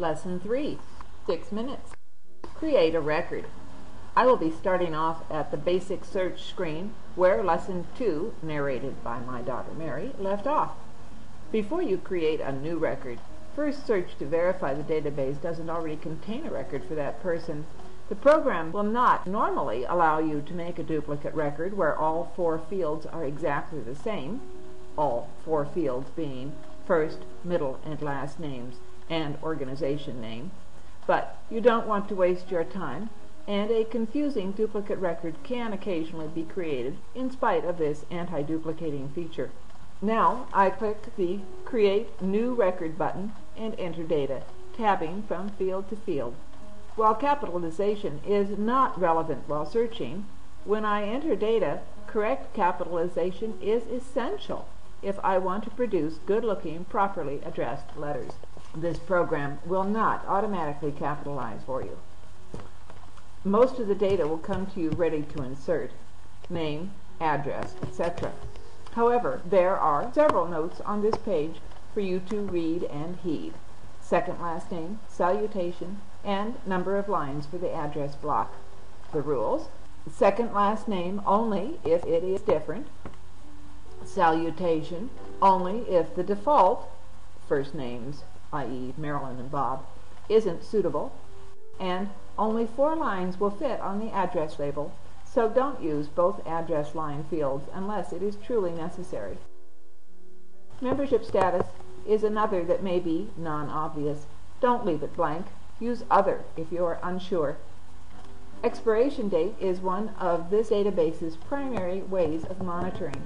Lesson 3, 6 minutes. Create a record. I will be starting off at the basic search screen where Lesson 2, narrated by my daughter Mary, left off. Before you create a new record, first search to verify the database doesn't already contain a record for that person. The program will not normally allow you to make a duplicate record where all 4 fields are exactly the same, all 4 fields being first, middle, and last names and organization name. But you don't want to waste your time, and a confusing duplicate record can occasionally be created in spite of this anti-duplicating feature. Now I click the Create New Record button and enter data, tabbing from field to field. While capitalization is not relevant while searching, when I enter data, correct capitalization is essential if I want to produce good-looking, properly addressed letters. This program will not automatically capitalize for you. Most of the data will come to you ready to insert, name, address, etc. However, there are several notes on this page for you to read and heed. Second last name, salutation, and number of lines for the address block. The rules: second last name only if it is different, salutation only if the default first names, i.e. Marilyn and Bob, isn't suitable, and only 4 lines will fit on the address label, so don't use both address line fields unless it is truly necessary. Membership status is another that may be non-obvious. Don't leave it blank. Use other if you are unsure. Expiration date is one of this database's primary ways of monitoring.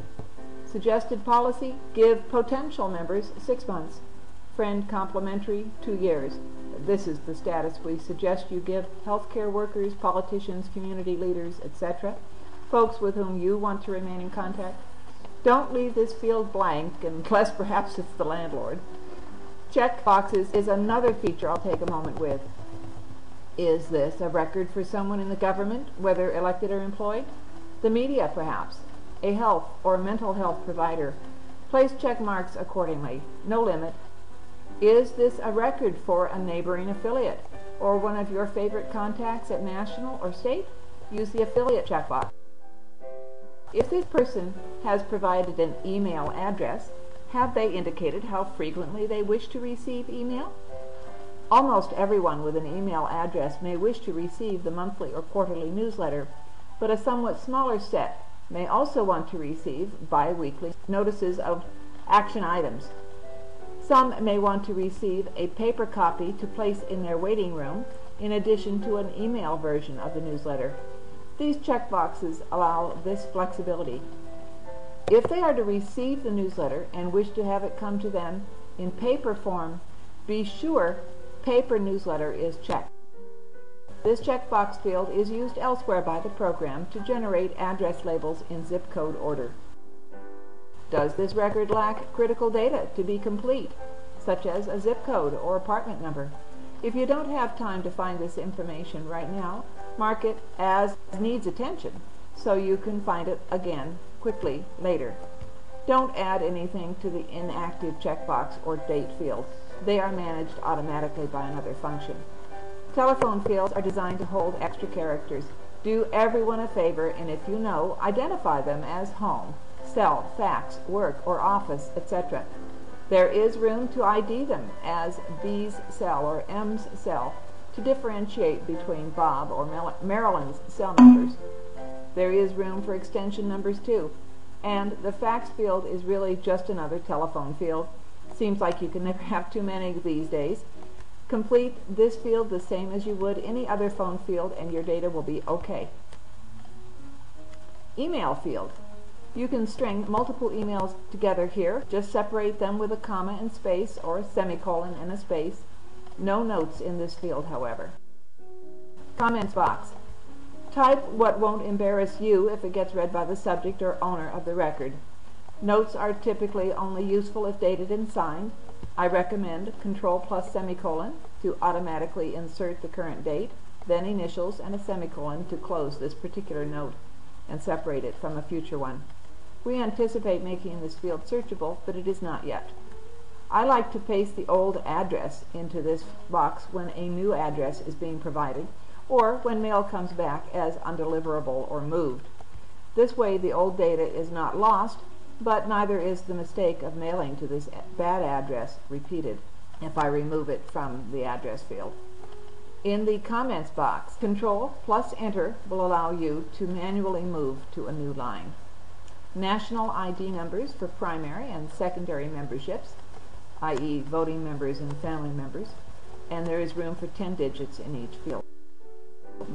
Suggested policy: give potential members 6 months. Friend complimentary 2 years. This is the status we suggest you give healthcare workers, politicians, community leaders, etc., folks with whom you want to remain in contact. Don't leave this field blank unless perhaps it's the landlord. Check boxes is another feature I'll take a moment with. Is this a record for someone in the government, whether elected or employed? The media, perhaps? A health or mental health provider? Place check marks accordingly. No limit. Is this a record for a neighboring affiliate or one of your favorite contacts at national or state? Use the affiliate checkbox. If this person has provided an email address, have they indicated how frequently they wish to receive email? Almost everyone with an email address may wish to receive the monthly or quarterly newsletter, but a somewhat smaller set may also want to receive bi-weekly notices of action items. Some may want to receive a paper copy to place in their waiting room in addition to an email version of the newsletter. These checkboxes allow this flexibility. If they are to receive the newsletter and wish to have it come to them in paper form, be sure paper newsletter is checked. This checkbox field is used elsewhere by the program to generate address labels in zip code order. Does this record lack critical data to be complete, such as a zip code or apartment number? If you don't have time to find this information right now, mark it as needs attention so you can find it again quickly later. Don't add anything to the inactive checkbox or date field. They are managed automatically by another function. Telephone fields are designed to hold extra characters. Do everyone a favor, and if you know, identify them as home, cell, fax, work, or office, etc. There is room to ID them as B's cell or M's cell to differentiate between Bob or Marilyn's cell numbers. There is room for extension numbers too, and the fax field is really just another telephone field. Seems like you can never have too many these days. Complete this field the same as you would any other phone field and your data will be okay. Email field. You can string multiple emails together here. Just separate them with a comma and space or a semicolon and a space. No notes in this field, however. Comments box. Type what won't embarrass you if it gets read by the subject or owner of the record. Notes are typically only useful if dated and signed. I recommend Control plus semicolon to automatically insert the current date, then initials and a semicolon to close this particular note and separate it from a future one. We anticipate making this field searchable, but it is not yet. I like to paste the old address into this box when a new address is being provided, or when mail comes back as undeliverable or moved. This way the old data is not lost, but neither is the mistake of mailing to this bad address repeated if I remove it from the address field. In the comments box, Control plus Enter will allow you to manually move to a new line. National ID numbers for primary and secondary memberships, i.e. voting members and family members, and there is room for 10 digits in each field.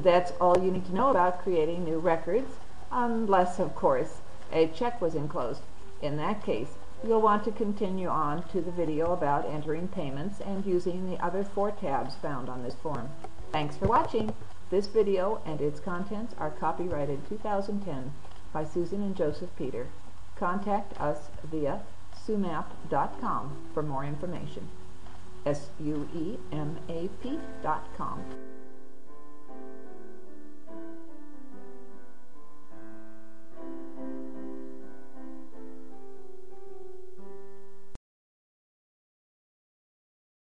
That's all you need to know about creating new records, unless, of course, a check was enclosed. In that case, you'll want to continue on to the video about entering payments and using the other 4 tabs found on this form. Thanks for watching. This video and its contents are copyrighted 2010 by Susan and Joseph Peter. Contact us via SuMap.com for more information. SuEMAP.com.